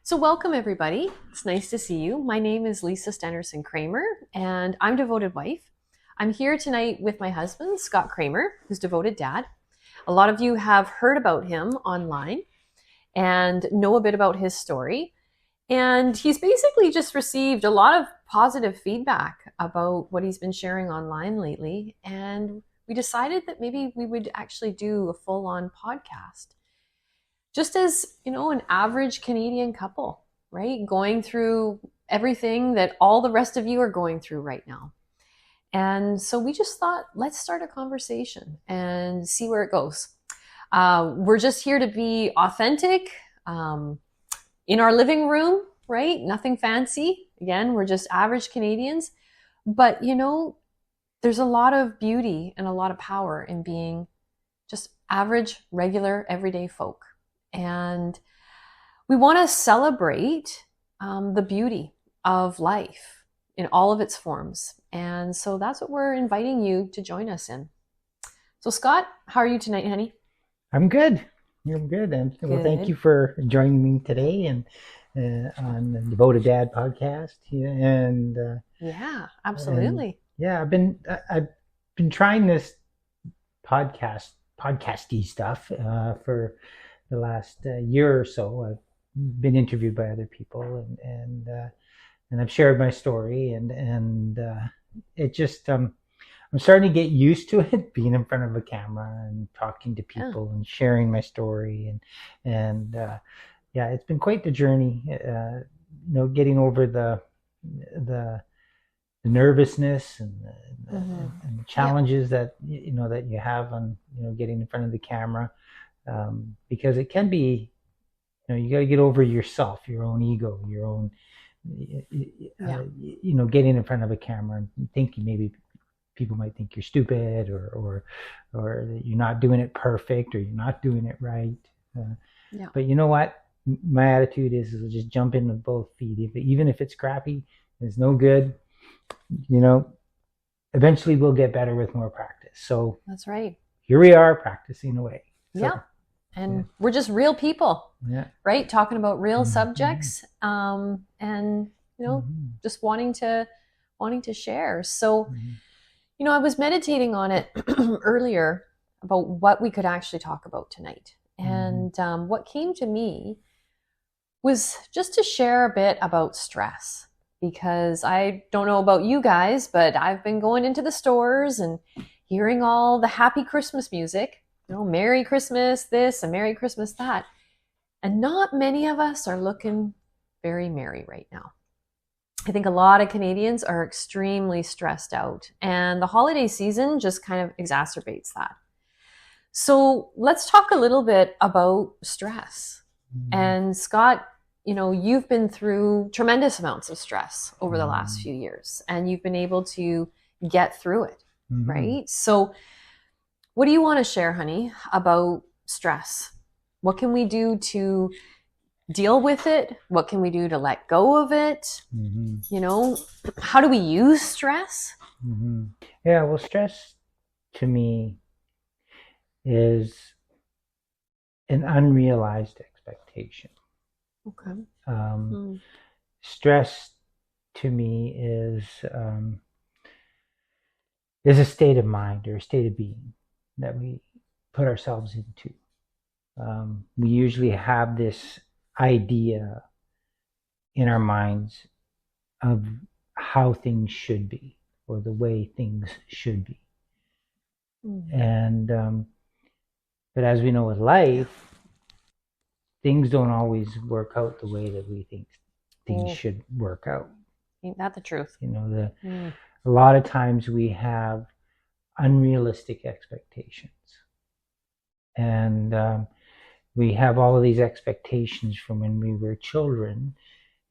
So welcome everybody. It's nice to see you. My name is Lisa Stenderson Kramer and I'm Devoted Wife. I'm here tonight with my husband, Scott Kramer, who's Devoted Dad. A lot of you have heard about him online and know a bit about his story. And he's basically just received a lot of positive feedback about what he's been sharing online lately. And we decided that maybe we would actually do a full-on podcast just as, an average Canadian couple, right? Going through everything that all the rest of you are going through right now. And so we just thought, let's start a conversation and see where it goes. We're just here to be authentic in our living room, right? Nothing fancy. Again, we're just average Canadians. But, there's a lot of beauty and a lot of power in being just average, regular, everyday folk. And we want to celebrate the beauty of life in all of its forms. And so that's what we're inviting you to join us in. So Scott, how are you tonight, honey? I'm good. I'm good. And well, thank you for joining me today and on the Devoted Dad podcast. Yeah, absolutely. I've been trying this podcasty stuff for the last year or so. I've been interviewed by other people and I've shared my story and it just I'm starting to get used to it, being in front of a camera and talking to people and sharing my story and it's been quite the journey. Getting over the nervousness and the challenges that that you have on getting in front of the camera. Because it can be, you got to get over yourself, your own ego, your own, getting in front of a camera and thinking maybe people might think you're stupid or you're not doing it perfect or you're not doing it right. But you know what? My attitude is just jump in with both feet. Even if it's crappy, it's no good, eventually we'll get better with more practice. So that's right. Here we are practicing away. So, And we're just real people, right? Talking about real subjects, and just wanting to share. So, I was meditating on it earlier about what we could actually talk about tonight, and what came to me was just to share a bit about stress, because I don't know about you guys, but I've been going into the stores and hearing all the happy Christmas music. Merry Christmas this and Merry Christmas that. And not many of us are looking very merry right now. I think a lot of Canadians are extremely stressed out, and the holiday season just kind of exacerbates that. So let's talk a little bit about stress. And Scott, you've been through tremendous amounts of stress over the last few years, and you've been able to get through it, right? So what do you want to share, honey, about stress? What can we do to deal with it? What can we do to let go of it? How do we use stress? Yeah, well, stress to me is an unrealized expectation. Okay. Stress to me is a state of mind or a state of being that we put ourselves into. We usually have this idea in our minds of how things should be or the way things should be. And but as we know with life, things don't always work out the way that we think things should work out. Ain't that the truth? A lot of times we have unrealistic expectations, and we have all of these expectations from when we were children,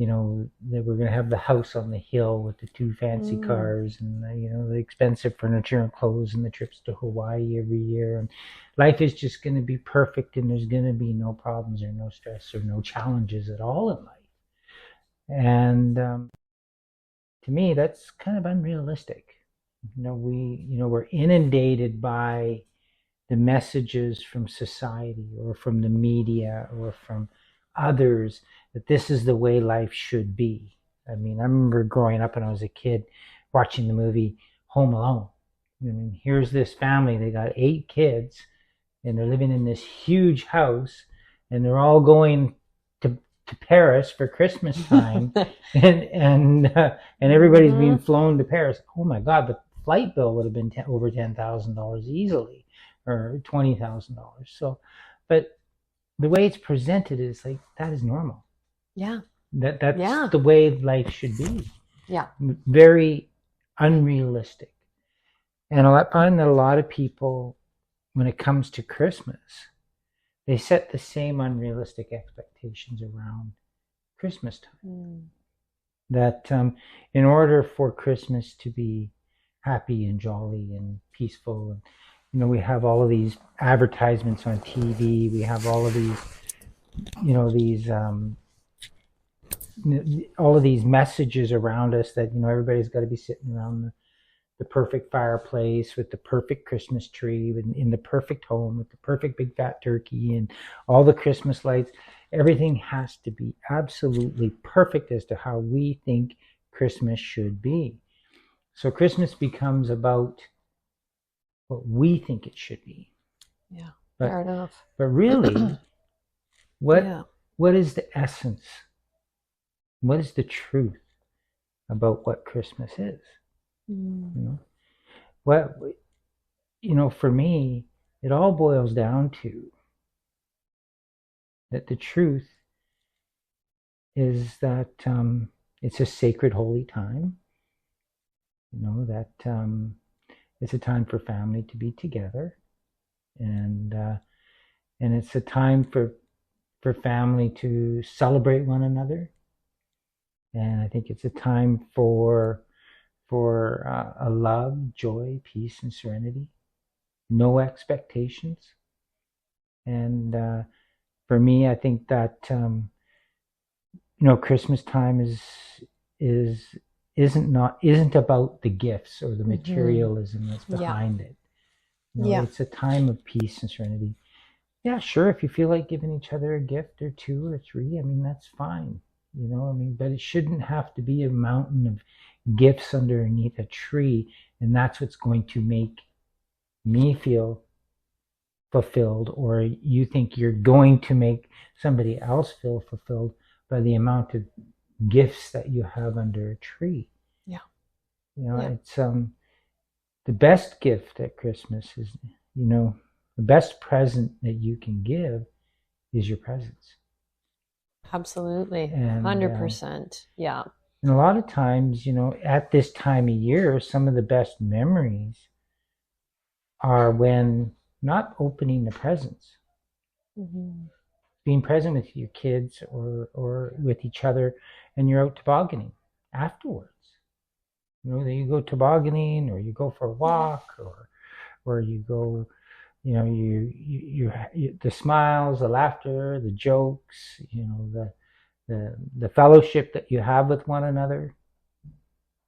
that we're going to have the house on the hill with the 2 fancy cars and the expensive furniture and clothes and the trips to Hawaii every year, and life is just going to be perfect and there's going to be no problems or no stress or no challenges at all in life. And to me, that's kind of unrealistic. We're inundated by the messages from society or from the media or from others that this is the way life should be. I mean, I remember growing up when I was a kid watching the movie Home Alone. I mean, here's this family, they got 8 kids, and they're living in this huge house, and they're all going to Paris for Christmas time, and everybody's being flown to Paris. Oh my God, the flight bill would have been over $10,000 easily, or $20,000. So, but the way it's presented is like that is normal. Yeah. That's the way life should be. Yeah. Very unrealistic. And I find that a lot of people, when it comes to Christmas, they set the same unrealistic expectations around Christmas time. That in order for Christmas to be happy and jolly and peaceful, and you know, we have all of these advertisements on TV. We have all of these, you know, all of these messages around us that, you know, everybody's got to be sitting around the perfect fireplace with the perfect Christmas tree, in the perfect home with the perfect big fat turkey and all the Christmas lights. Everything has to be absolutely perfect as to how we think Christmas should be. So Christmas becomes about what we think it should be. Yeah, fair enough. But really, what is the essence? What is the truth about what Christmas is? You know, for me, it all boils down to that the truth is that it's a sacred, holy time. You know, that it's a time for family to be together, and it's a time for family to celebrate one another. And I think it's a time for a love, joy, peace, and serenity. No expectations. And for me, I think that you know, Christmas time isn't about the gifts or the materialism that's behind it. You know, it's a time of peace and serenity. Yeah, sure, if you feel like giving each other a gift or 2 or 3, I mean, that's fine. You know, I mean, but it shouldn't have to be a mountain of gifts underneath a tree, and that's what's going to make me feel fulfilled, or you think you're going to make somebody else feel fulfilled by the amount of gifts that you have under a tree. Yeah. You know, it's the best gift at Christmas is, you know, the best present that you can give is your presence. Absolutely. 100%. Yeah. And a lot of times, you know, at this time of year, some of the best memories are when not opening the presents, being present with your kids or with each other, and you're out tobogganing afterwards. You know, you go tobogganing, or you go for a walk, or you go, you know, you the smiles, the laughter, the jokes, you know, the fellowship that you have with one another.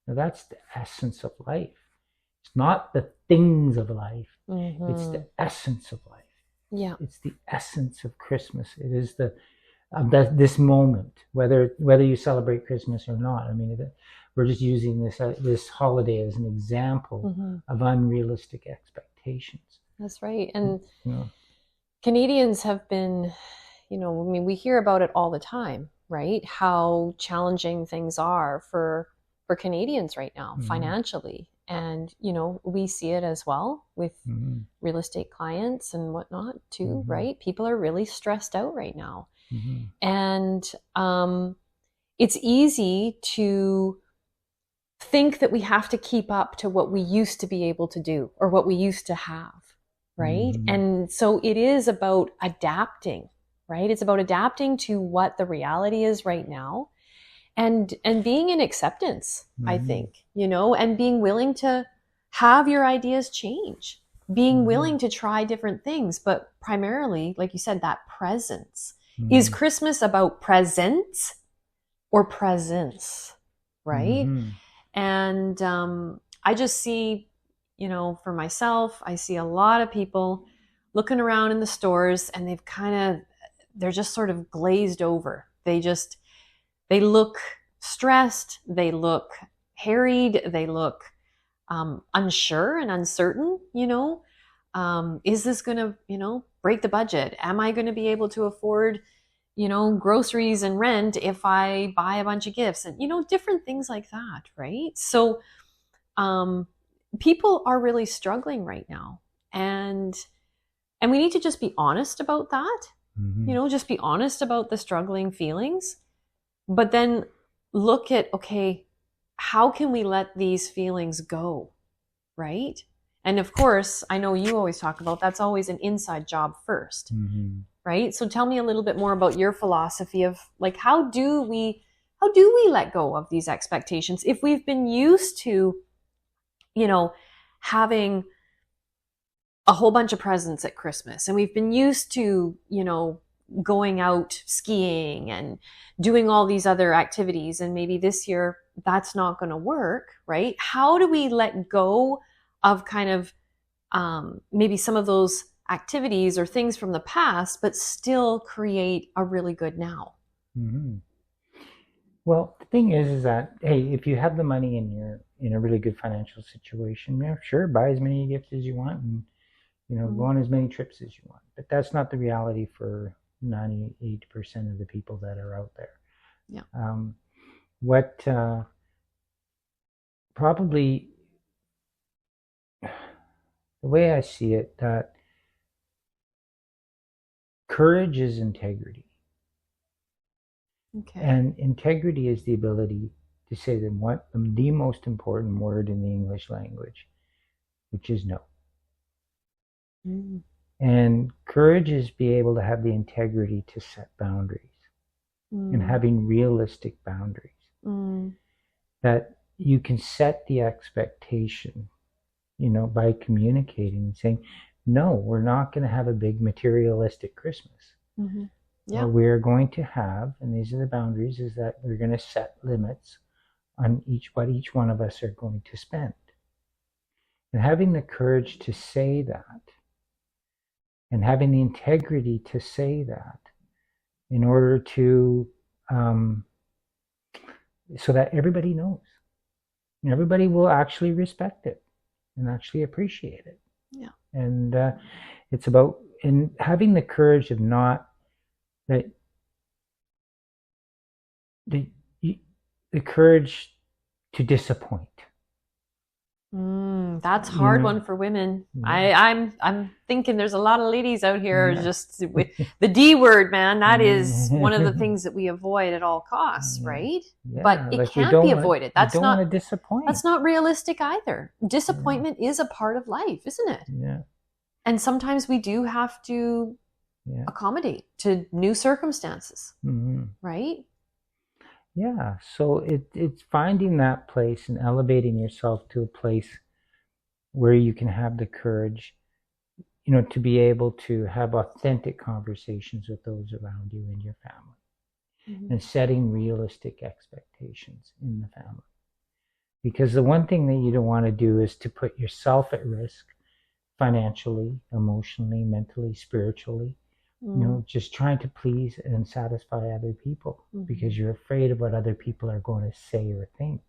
Now, that's the essence of life. It's not the things of life. It's the essence of life. Yeah. It's the essence of Christmas. It is this moment, whether you celebrate Christmas or not. I mean, we're just using this holiday as an example of unrealistic expectations. That's right. And Canadians have been, you know, I mean, we hear about it all the time, right? How challenging things are for Canadians right now, financially. And, you know, we see it as well with real estate clients and whatnot too, right? People are really stressed out right now. And it's easy to think that we have to keep up to what we used to be able to do or what we used to have, right? And so it is about adapting, right? It's about adapting to what the reality is right now, and being in acceptance, I think, you know, and being willing to have your ideas change, being willing to try different things, but primarily, like you said, that presence. Is Christmas about presents or presence, right? And I just see, you know, for myself, I see a lot of people looking around in the stores, and they're just sort of glazed over. They look stressed, they look harried, they look unsure and uncertain, is this going to, break the budget? Am I going to be able to afford, groceries and rent if I buy a bunch of gifts and, different things like that, right? So people are really struggling right now. And we need to just be honest about that, just be honest about the struggling feelings, but then look at, okay, how can we let these feelings go, right? And of course, I know you always talk about that's always an inside job first, right? So tell me a little bit more about your philosophy of like, how do we let go of these expectations if we've been used to, having a whole bunch of presents at Christmas, and we've been used to, going out skiing and doing all these other activities, and maybe this year that's not going to work, right? How do we let go of kind of maybe some of those activities or things from the past, but still create a really good now? Well, the thing is that, hey, if you have the money and you're in a really good financial situation, yeah, sure, buy as many gifts as you want and, go on as many trips as you want. But that's not the reality for 98% of the people that are out there. Yeah. What probably, the way I see it, that courage is integrity. Okay. And integrity is the ability to say the most important word in the English language, which is no. And courage is be able to have the integrity to set boundaries and having realistic boundaries. That you can set the expectation, by communicating and saying, no, we're not going to have a big materialistic Christmas. Yeah. What we're going to have, and these are the boundaries, is that we're going to set limits on what each one of us are going to spend. And having the courage to say that, and having the integrity to say that, in order to, so that everybody knows. And everybody will actually respect it and actually appreciate it. Yeah. And it's about having the courage of not, that the courage to disappoint. That's a hard one for women. Yeah. I'm thinking there's a lot of ladies out here just with the D word, man. That is one of the things that we avoid at all costs, right? Yeah, but it can't be avoided. That's not want to disappoint. That's not realistic either. Disappointment is a part of life, isn't it? Yeah. And sometimes we do have to accommodate to new circumstances, right? Yeah, so it's finding that place and elevating yourself to a place where you can have the courage, to be able to have authentic conversations with those around you and your family, and setting realistic expectations in the family. Because the one thing that you don't want to do is to put yourself at risk financially, emotionally, mentally, spiritually. Just trying to please and satisfy other people because you're afraid of what other people are going to say or think.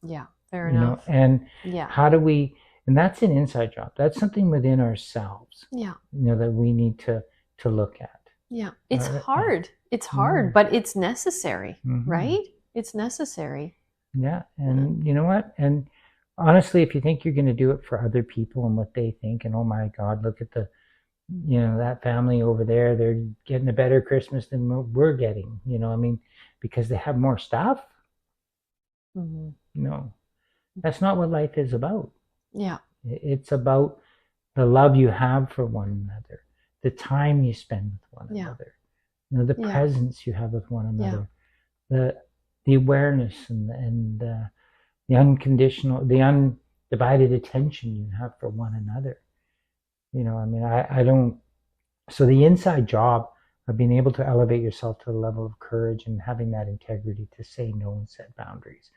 Yeah, fair enough. And how do we, and that's an inside job. That's something within ourselves. Yeah. That we need to look at. Yeah. It's hard. It's hard, but it's necessary, right? It's necessary. Yeah. And you know what? And honestly, if you think you're going to do it for other people and what they think, and oh my God, look at that family over there, they're getting a better Christmas than we're getting, because they have more stuff. No, that's not what life is about. Yeah. It's about the love you have for one another, the time you spend with one another, the presence you have with one another, the awareness and the unconditional, the undivided attention you have for one another. I don't, so the inside job of being able to elevate yourself to the level of courage and having that integrity to say no and set boundaries.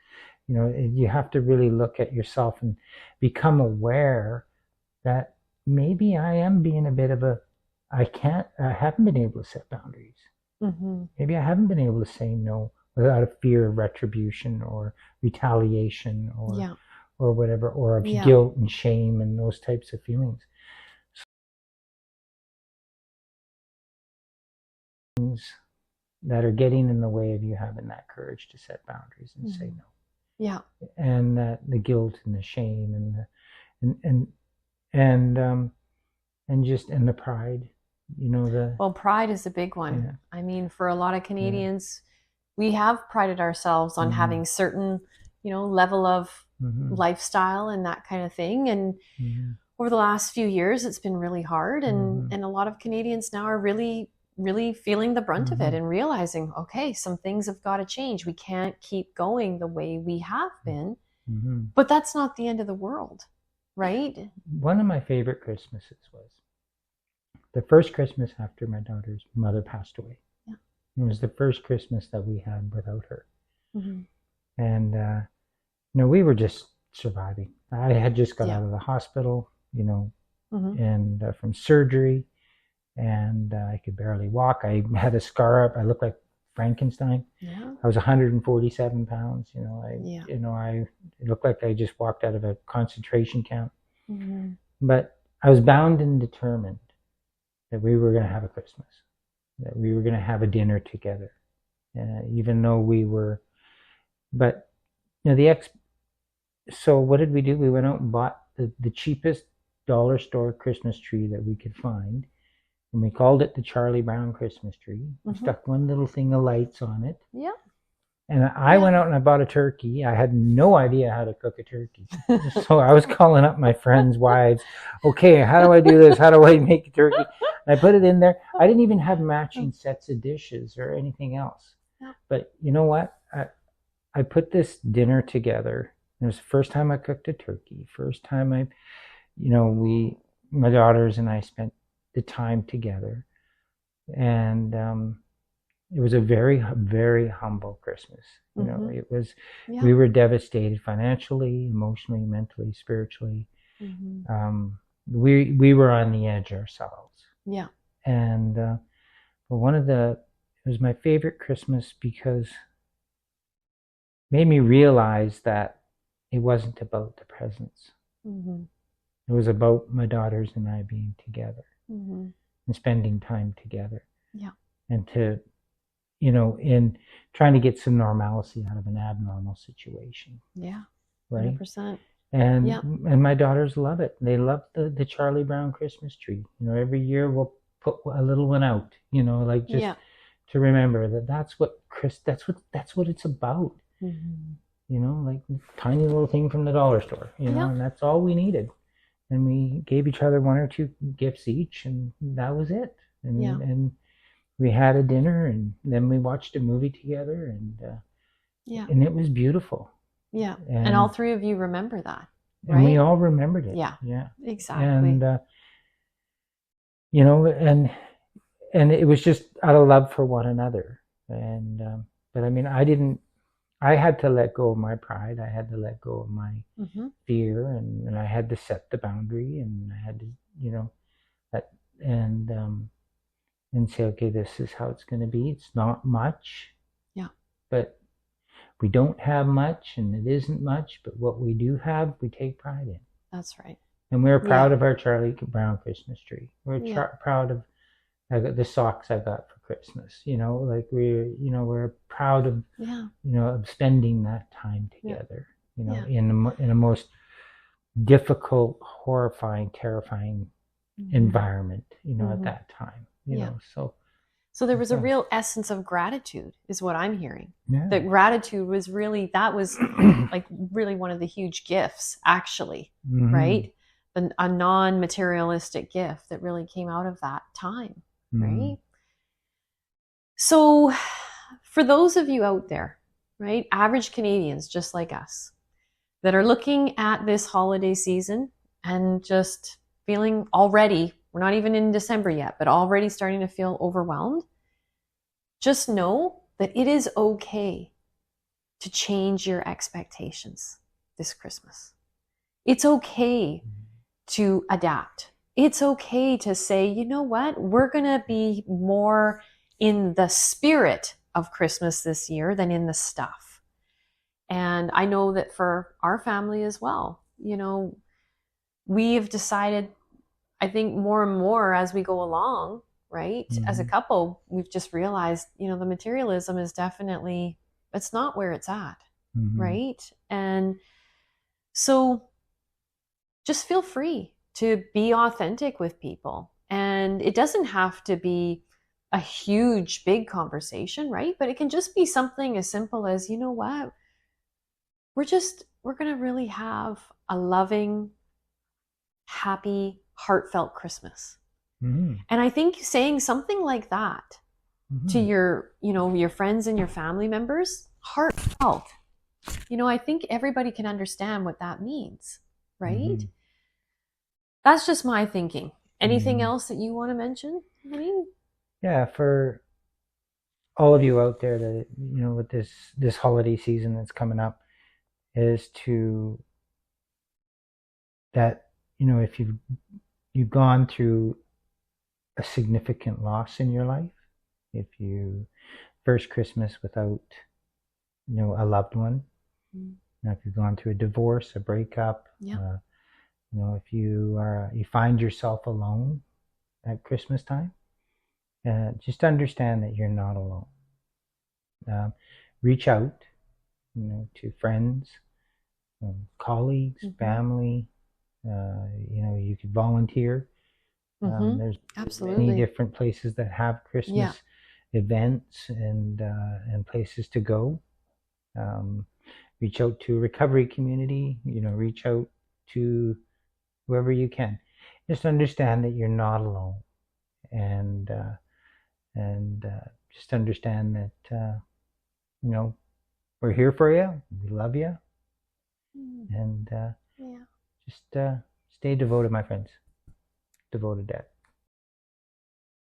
You have to really look at yourself and become aware that maybe I am being a bit of a I haven't been able to set boundaries. Mm-hmm. Maybe I haven't been able to say no without a fear of retribution or retaliation Yeah. or whatever, or of Yeah. guilt and shame and those types of feelings. Things that are getting in the way of you having that courage to set boundaries and say no. Yeah. And the guilt and the shame and the pride, Well, pride is a big one. Yeah. I mean, for a lot of Canadians, we have prided ourselves on having certain, level of lifestyle and that kind of thing. And over the last few years, it's been really hard. And a lot of Canadians now are really, really feeling the brunt of it and realizing, okay, some things have got to change. We can't keep going the way we have been. But that's not the end of the world, right? One of my favorite Christmases was the first Christmas after my daughter's mother passed away. Yeah. It was the first Christmas that we had without her. And, we were just surviving. I had just got out of the hospital, and from surgery, and I could barely walk. I had a scar up. I looked like Frankenstein. Yeah. I was 147 pounds. It looked like I just walked out of a concentration camp. But I was bound and determined that we were going to have a Christmas, that we were going to have a dinner together, even though we were. But so what did we do? We went out and bought the cheapest dollar store Christmas tree that we could find, and we called it the Charlie Brown Christmas tree. We stuck one little thing of lights on it. Yeah. And I went out and I bought a turkey. I had no idea how to cook a turkey. So I was calling up my friends' wives. Okay, how do I do this? How do I make a turkey? And I put it in there. I didn't even have matching sets of dishes or anything else. Yeah. But you know what? I put this dinner together. It was the first time I cooked a turkey. First time my daughters and I spent the time together. And it was a very, very humble Christmas. It was, we were devastated financially, emotionally, mentally, spiritually. We were on the edge ourselves. Yeah. And, but it was my favorite Christmas because it made me realize that it wasn't about the presents. It was about my daughters and I being together and spending time together. Yeah. And to, in trying to get some normalcy out of an abnormal situation. Yeah. Right. 100%. And my daughters love it. They love the Charlie Brown Christmas tree. Every year we'll put a little one out, to remember that's what it's about. Like tiny little thing from the dollar store, and that's all we needed. And we gave each other one or two gifts each, and that was it. And we had a dinner, and then we watched a movie together, and it was beautiful. Yeah. And all three of you remember that, right? And we all remembered it. Yeah. Yeah. Exactly. And and it was just out of love for one another. And but I mean, I had to let go of my pride. I had to let go of my fear, and I had to set the boundary, and I had to, and say, okay, this is how it's going to be. It's not much. Yeah. But we don't have much, and it isn't much, but what we do have, we take pride in. That's right. And we're proud of our Charlie Brown Christmas tree. We're proud of the socks I got for Christmas. We're proud of, of spending that time together, in a most difficult, horrifying, terrifying environment, at that time, So there was a real essence of gratitude is what I'm hearing. Yeah. That gratitude was really like really one of the huge gifts actually, right? A non-materialistic gift that really came out of that time, right? So for those of you out there, right, average Canadians just like us, that are looking at this holiday season and just feeling already, we're not even in December yet, but already starting to feel overwhelmed, just know that it is okay to change your expectations this Christmas. It's okay to adapt. it's okay to say, you know what, we're going to be more in the spirit of Christmas this year than in the stuff. And I know that for our family as well, we've decided, I think more and more as we go along, right? As a couple, we've just realized, the materialism is definitely, it's not where it's at, right? And so just feel free to be authentic with people. And it doesn't have to be a huge, big conversation, right? But it can just be something as simple as, you know what? We're going to really have a loving, happy, heartfelt Christmas. And I think saying something like that to your friends and your family members, heartfelt, I think everybody can understand what that means, right? That's just my thinking. Anything else that you want to mention? Yeah, for all of you out there that, with this holiday season that's coming up, is that, if you've gone through a significant loss in your life, if you first Christmas without, a loved one, if you've gone through a divorce, a breakup, if you find yourself alone at Christmas time, just understand that you're not alone. Reach out, to friends, colleagues, family. You could volunteer. There's absolutely many different places that have Christmas events and places to go. Reach out to a recovery community. Reach out to whoever you can. Just understand that you're not alone, and just understand that we're here for you. We love you, and just stay devoted, my friends. Devoted Dad.